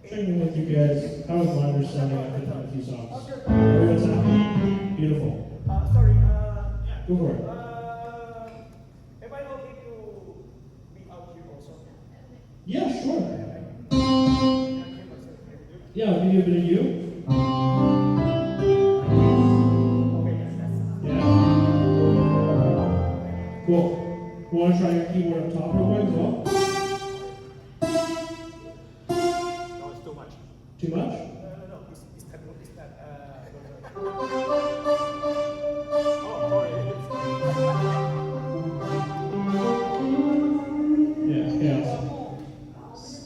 Checking with you guys. How was Wonder sounding after a few songs? Everyone's happy? Beautiful. Sorry, Go for it. am I okay to be out here also? Yeah, sure. Yeah, I'll give you a bit of you. Okay, yes, that's Yeah. Cool. You want to try your keyboard up top real quick as well? no, it's too much. Too much? No, it's that, oh, sorry. Yeah, chaos.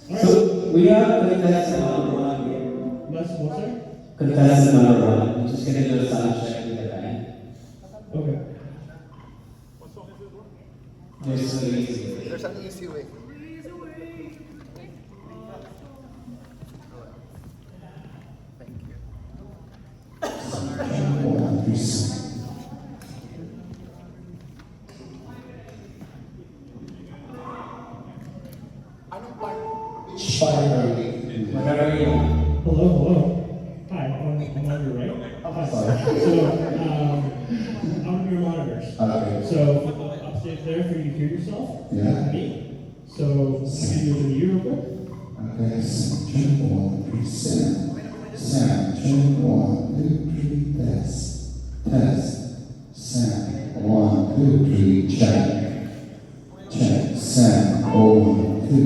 Alright. So we have contestant number one here. What's there? Contestant number one. We're just gonna do a sound check with the band. Okay. What song is this one? There's an easy way. There's an easy way. Whenever you want. Hello. Hi, I'm on your right. Hi. So, I'm your monitors. Okay. So, upstairs there for you to hear yourself. Yeah. Me. So, I'm going to do you real quick. Okay, check 1, 3, sound. Check 1, 2, 3, test. Sound. 1, 2, 3, check. Sound. 1, 2,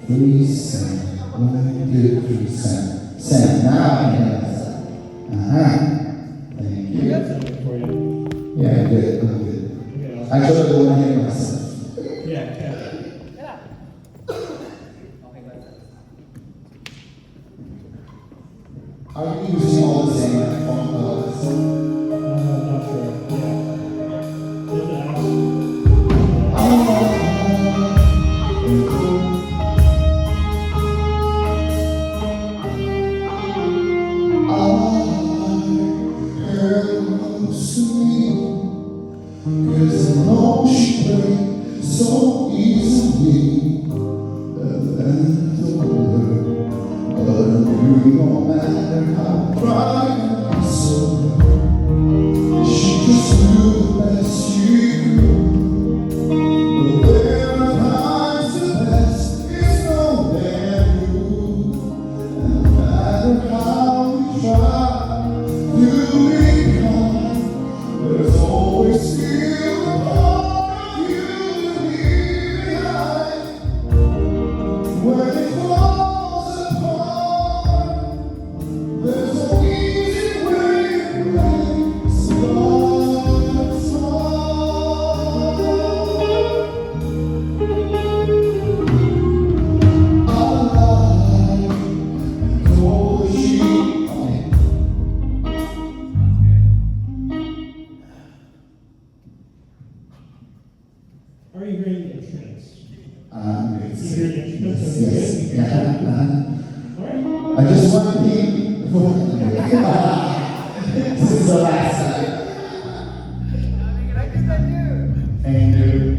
3, sound. 1, 2, 3, sound. Now, yes. Thank you. That's it for you. Yeah, I'm good. Okay, I actually don't want to hear myself. yeah. Are you using all the same phone calls? Not sure. Yeah. Just ask. So easily, and then the word, but no matter how bright and so, she just knew the best she could. But there are times the best is no man who, and no matter how we try to be kind, there's always still a part of you. When it falls apart, there's no easy way to make start small. I know she. Are you hearing the instruments? Yes. You hear the instruments? Yes. All right. I just want to be. This is the last time. Thank you.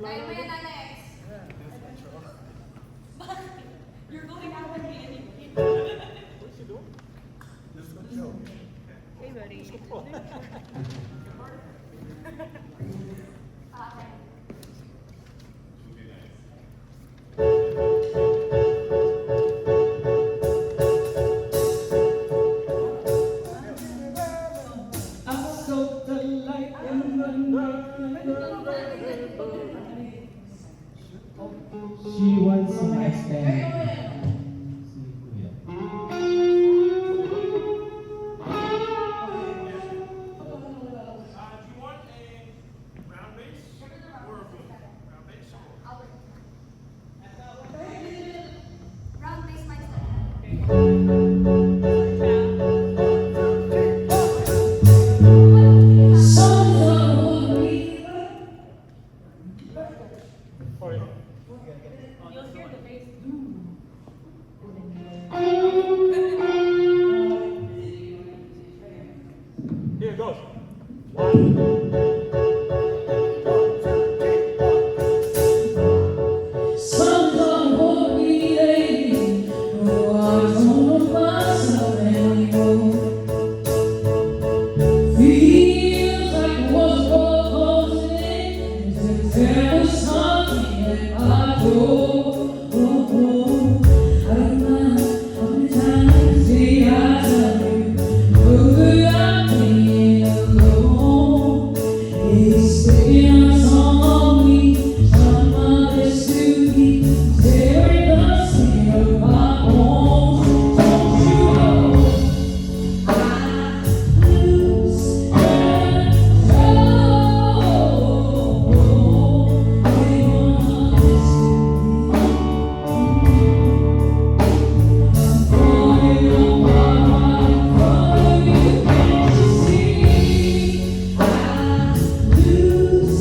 Tayo mo yan, Alex. Bakit? You're going out with me anyway. What's she doing? Just a joke. Hey, buddy. Okay. I saw the light in the night. She wants some extend. Do you want a round bass or a beat? Round bass or? Round bass mic Or You'll hear the bass. here it goes. One. Someone hold me, lady. No, I don't know myself anymore. Feels like it was closing. There was something that I drove. I don't mind how many times did I tell you, but I'm being alone. It's taking a song on me, trying my best to keep tearing the skin of my bones. Don't you know I lose control? They wanna listen to me. I'm falling on my mind, you can't you see? I lose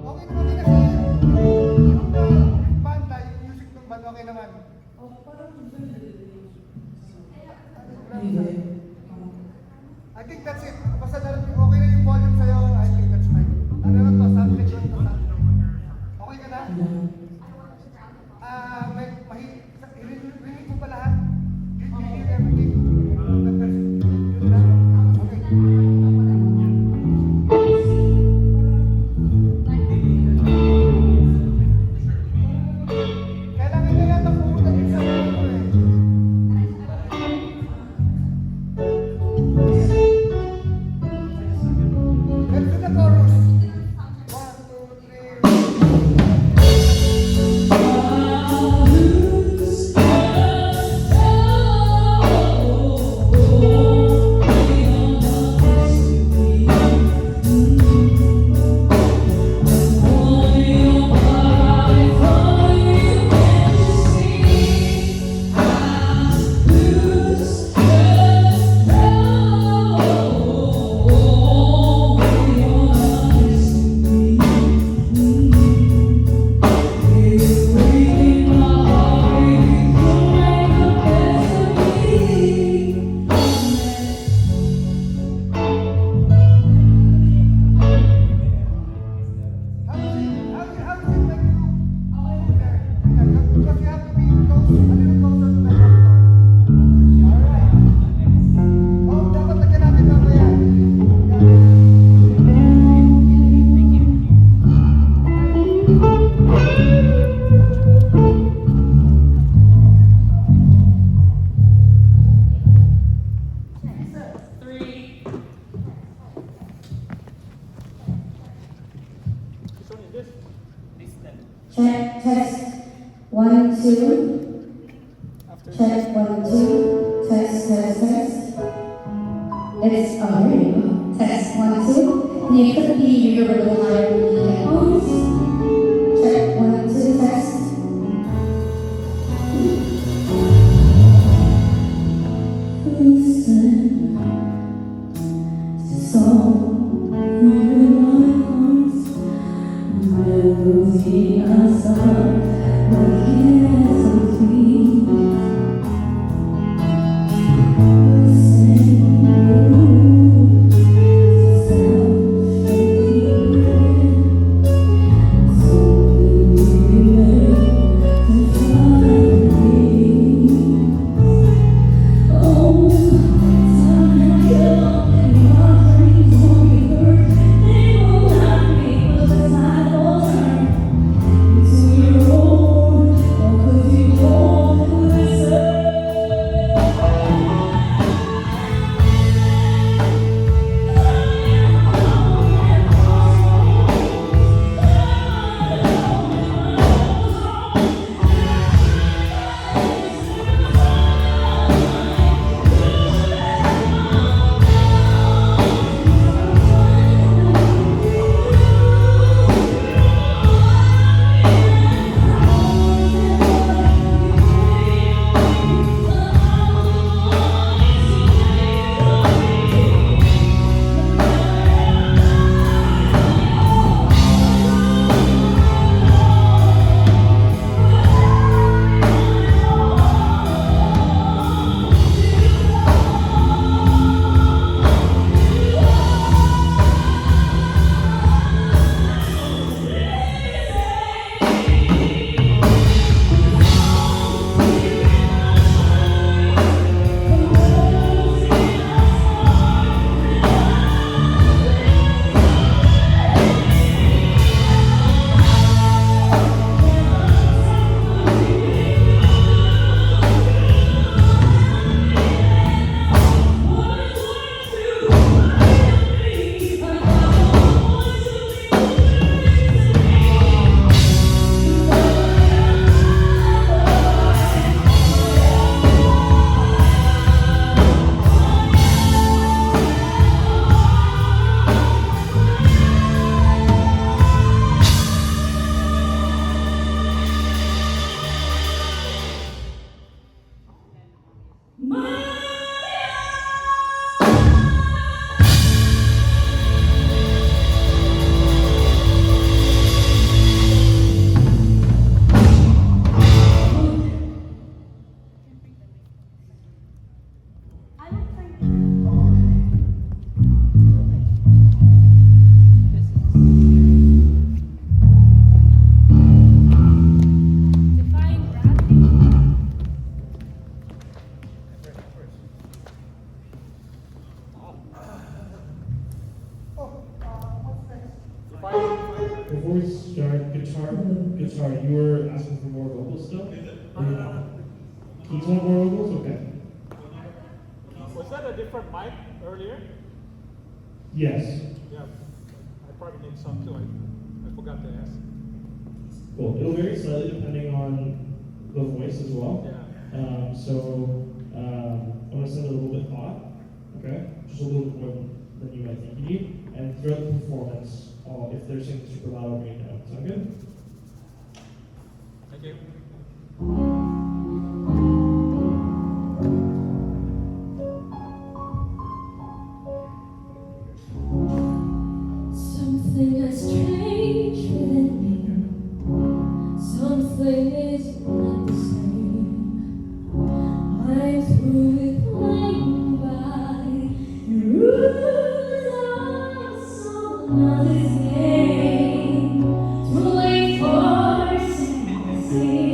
Okay naman din kasi yung banda, yung music ng band, okay naman. I think that's it. Basta okay na yung volume sa'yo, I think that's fine. Ano lang to, subject lang to. Okay ka na? Ring mo pa lahat? Did you hear everything? Yun lang? Okay. Kailangan niya yata pumunta din sa ano eh. Let's do the chorus. 1, 2. Check 1, 2. Test, test, test. It's here you go. Test 1, 2. And you could be your little higher with the headphones. Check 1, 2. Test. listen to song in my heart, melody as I forget some things. Defying Gravity. What's next? Before we start, guitar, you were asking for more vocals still? Or you not? Keys want more vocals? Okay. Was that a different mic earlier? Yes. Yeah, I probably need some too. I forgot to ask. Cool. It'll vary slightly depending on the voice as well. Yeah. I'm gonna send it a little bit hot, okay? Just a little bit more than you might think you need. And throughout the performance, if they're singing super loud, I'll bring it down. Sound good? Thank you. Something has changed within me. Something is not the same. I'm through with playing by the rules of someone else's game. Too late for sympathy.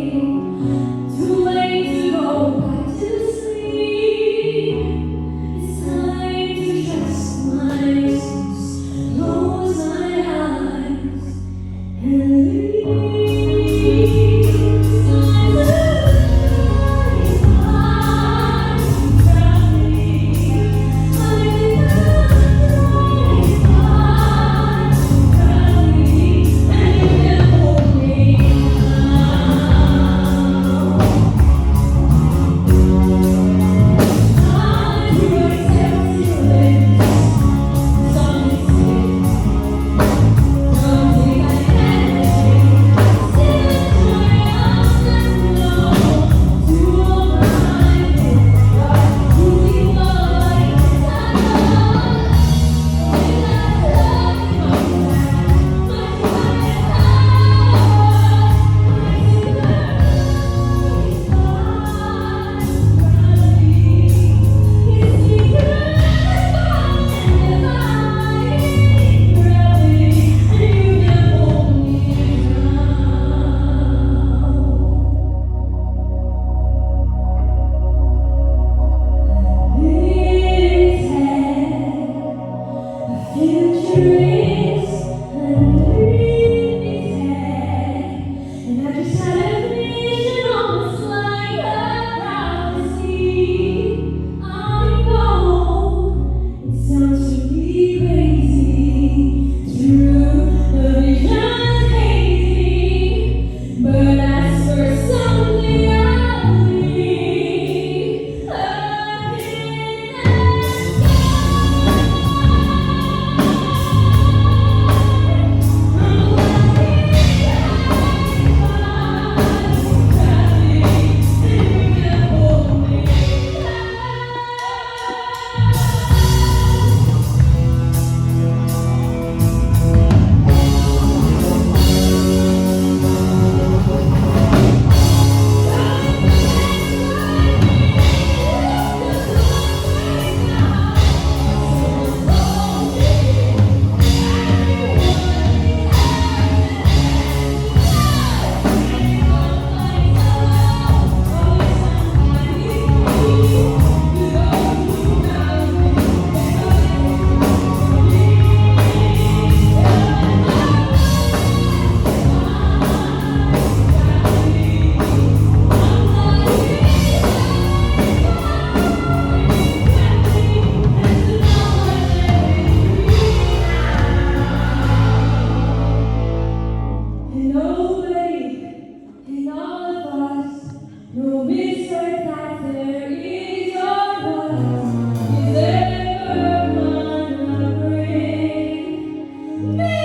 No whisper that there is your voice is ever gonna bring me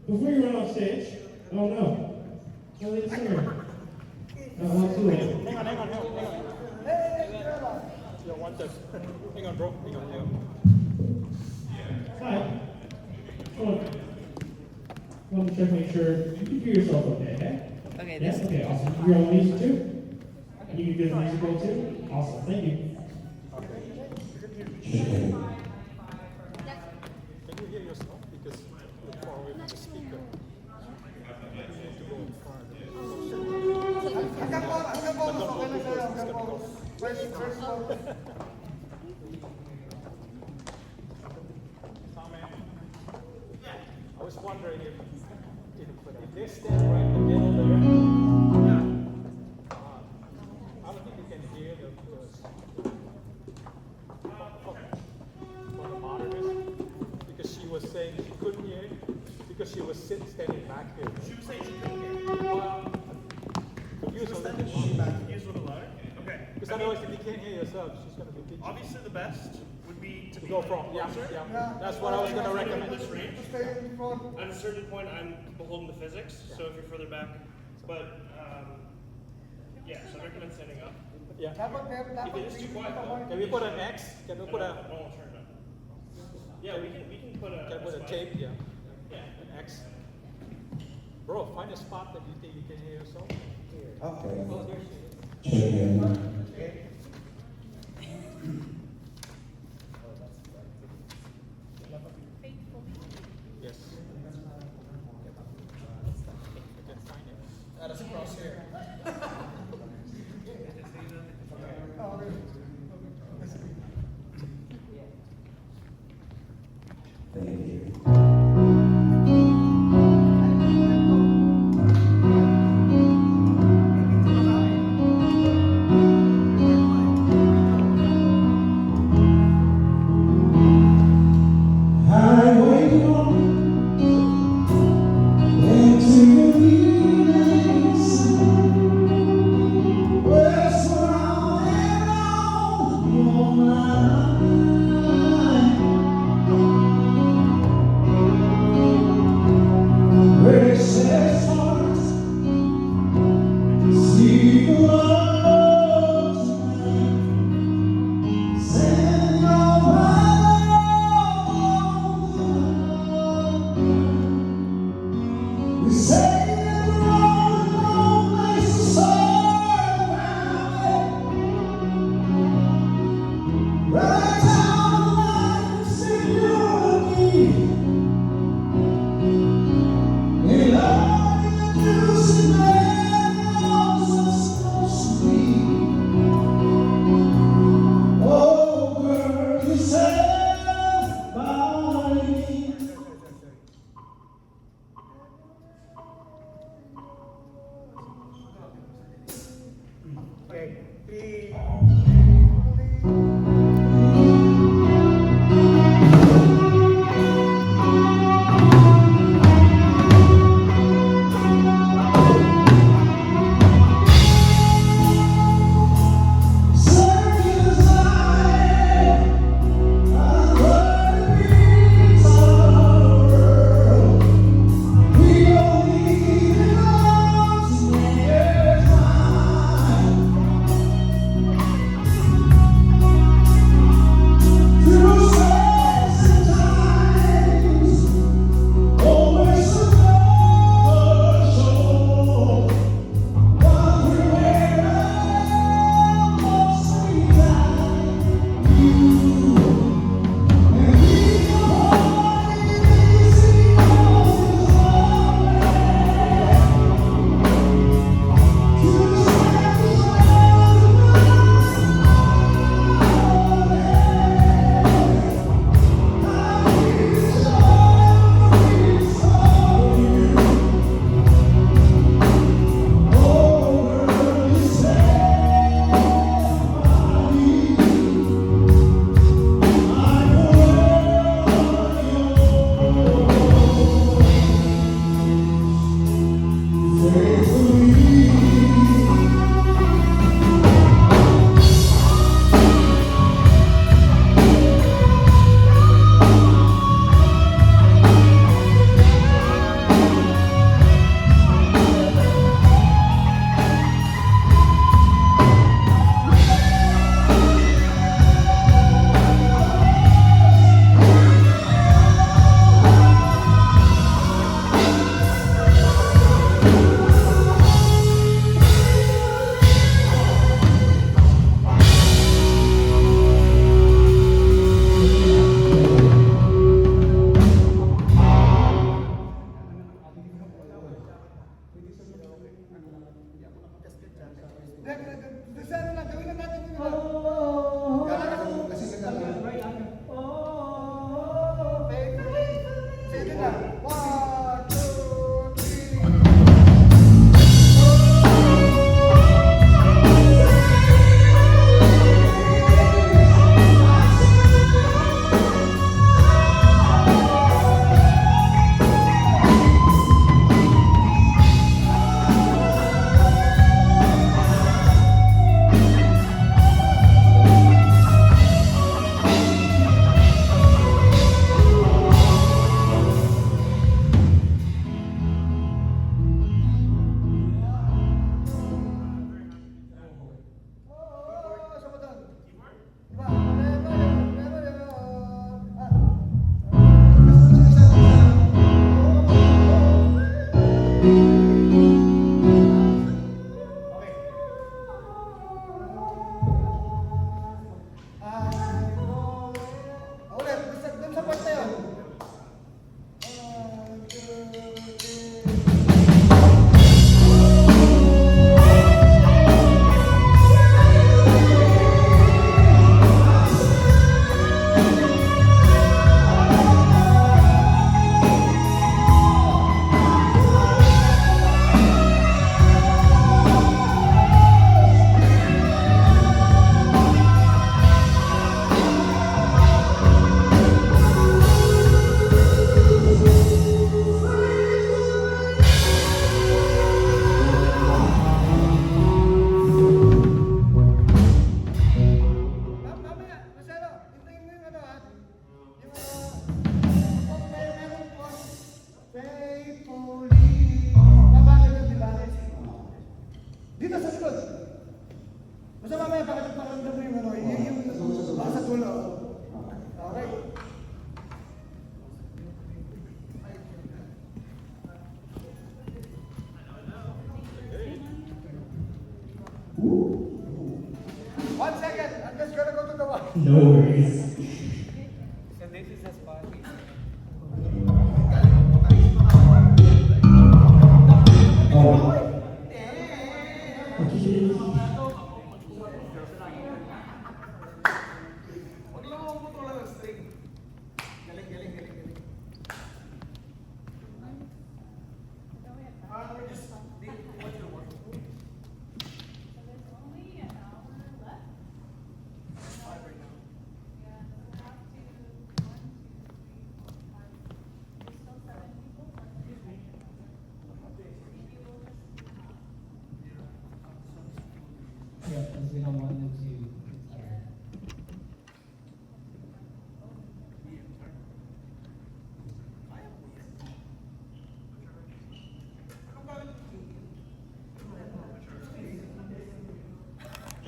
Before you run off stage, oh no, no lead singer. No, not too late. Hang on. Yeah, one test. Hang on, bro. Hang on. Hi. Want to check, make sure you can hear yourself okay, Okay, Yes, this okay, awesome. You're on music too? And you can do the music roll too? Awesome, thank you. Check it. Can you hear yourself? Because you're far away from the speaker. You need to go in front. Hanggang chorus, okay na sa'yo, hanggang chorus. First note. I was wondering if they stand right in the middle there. I don't think you can hear the monitor because she was saying she couldn't hear because she was standing back here. She was saying she couldn't hear. Well, use a little bit louder. Use a little louder? Okay. Because otherwise, if you can't hear yourself, she's going to be teaching. Obviously, the best would be to To be go from, closer. That's what I was going to recommend. This range. Stay in front. At a certain point, I'm beholden to physics, so if you're further back, but yeah, so I recommend standing up. Yeah. Dapat meron, If dapat it is too quiet though, Can we put an X? Can we put a, no, I'll turn it up. Yeah, we can put a. can we put a spot. tape? Yeah. Yeah. An X. Bro, find a spot that you think you can hear yourself. Okay. Check it. Yes. I can find it. That's across here. Thank you. I wake up into your evenings, where surrounded on your mind. Restless hearts see the love tonight. Send your we say that we're all in wrong place, so right down the line, see you and me. In love, in music, man, knows it's supposed to be. Oh, girl, you said by me. Okay. 3. Kasi ano lang, gawin na natin yun lang. Kasi nagkakaroon. Sige na. 1, 2, 3. Ulit, dun sa part na yun. 1, 2, 3. Mamaya, Marcelo, hintayin mo yung ano ha. Yung meron po, faithfully. Mabagal yun, di ba? Dito sa likod. Basta mamaya, pakiramdam mo yung ano, yung sa dulo. Okay. One second, I'm just gonna go to the one. No worries.